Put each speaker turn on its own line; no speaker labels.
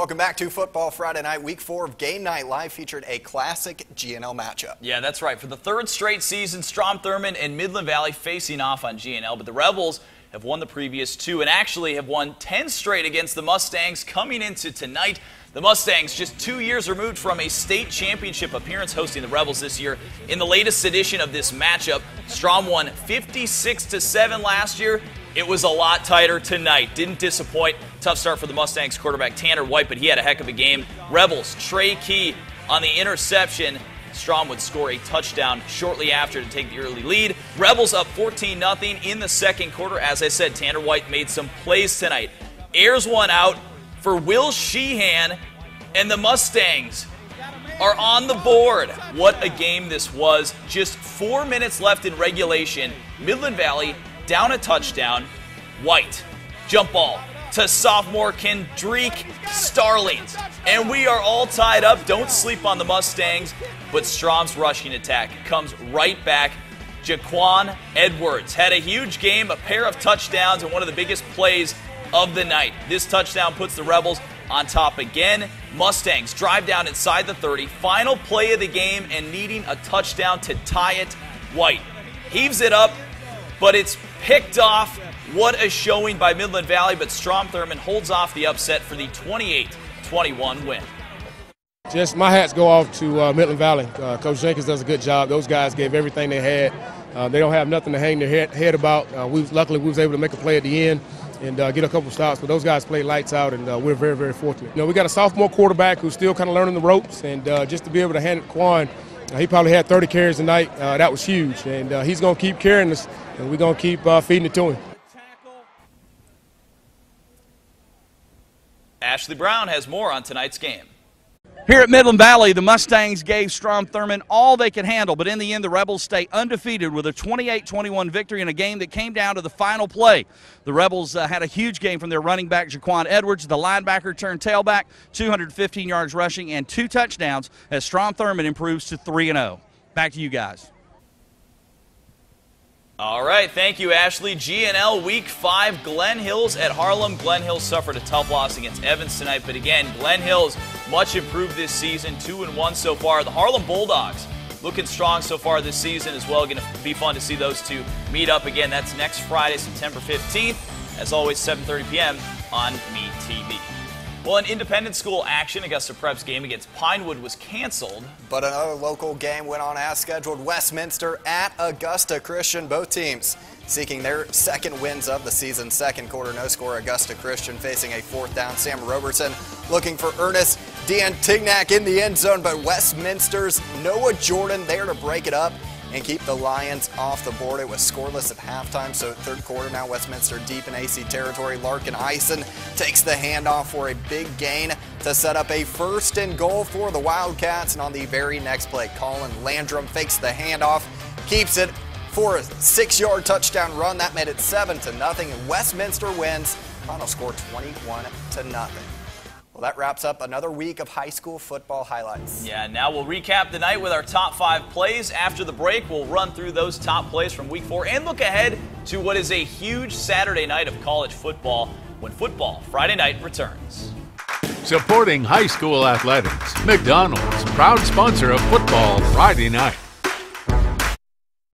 Welcome back to Football Friday Night. Week 4 of Game Night Live featured a classic GNL matchup.
Yeah, that's right. For the third straight season, Strom Thurmond and Midland Valley facing off on GNL, but the Rebels have won the previous 2 and actually have won 10 straight against the Mustangs coming into tonight. The Mustangs just 2 years removed from a state championship appearance hosting the Rebels this year. In the latest edition of this matchup, Strom won 56-7 last year. It was a lot tighter tonight. Didn't disappoint. Tough start for the Mustangs quarterback Tanner White, but he had a heck of a game. Rebels, Trey Key on the interception. Strom would score a touchdown shortly after to take the early lead. Rebels up 14-0 in the second quarter. As I said, Tanner White made some plays tonight. Airs one out for Will Sheehan, and the Mustangs are on the board. What a game this was. Just 4 minutes left in regulation. Midland Valley down a touchdown. White, jump ball to sophomore Kendrick Starlings. And we are all tied up. Don't sleep on the Mustangs. But Strom's rushing attack comes right back. Jaquan Edwards had a huge game, a pair of touchdowns, and one of the biggest plays of the night. This touchdown puts the Rebels on top again. Mustangs drive down inside the 30. Final play of the game and needing a touchdown to tie it. White heaves it up, but it's picked off. What a showing by Midland Valley, but Strom Thurmond holds off the upset for the 28-21 win.
Just my hats go off to Midland Valley. Coach Jenkins does a good job. Those guys gave everything they had. They don't have nothing to hang their head about. Luckily, we was able to make a play at the end and get a couple stops, but those guys played lights out, and we're very, very fortunate. We got a sophomore quarterback who's still kind of learning the ropes, and just to be able to hand it to Quan, he probably had 30 carries tonight. That was huge, and he's going to keep carrying us, and we're going to keep feeding it to him.
Ashley Brown has more on tonight's game.
Here at Midland Valley, the Mustangs gave Strom Thurmond all they could handle, but in the end, the Rebels stay undefeated with a 28-21 victory in a game that came down to the final play. The Rebels had a huge game from their running back, Jaquan Edwards, the linebacker turned tailback, 215 yards rushing and 2 touchdowns as Strom Thurmond improves to 3-0. Back to you guys.
All right, thank you, Ashley. GNL Week 5, Glen Hills at Harlem. Glen Hills suffered a tough loss against Evans tonight, but again, Glen Hills much improved this season, 2-1 so far. The Harlem Bulldogs looking strong so far this season as well. Going to be fun to see those two meet up again. That's next Friday, September 15th. As always, 7:30 p.m. on MeTV. Well, in independent school action, Augusta Prep's game against Pinewood was canceled.
But another local game went on as scheduled. Westminster at Augusta Christian. Both teams seeking their second wins of the season. Second quarter, no score. Augusta Christian facing a 4th down. Sam Robertson looking for Ernest D'Antignac in the end zone, but Westminster's Noah Jordan there to break it up and keep the Lions off the board. It was scoreless at halftime, so third quarter now Westminster deep in AC territory. Larkin Eisen takes the handoff for a big gain to set up a 1st and goal for the Wildcats. And on the very next play, Colin Landrum fakes the handoff, keeps it for a 6-yard touchdown run. That made it 7-0, and Westminster wins. Final score 21-0. Well, that wraps up another week of high school football highlights.
Yeah, now we'll recap the night with our top 5 plays. After the break, we'll run through those top plays from Week 4 and look ahead to what is a huge Saturday night of college football when Football Friday Night returns.
Supporting high school athletics, McDonald's, proud sponsor of Football Friday Night.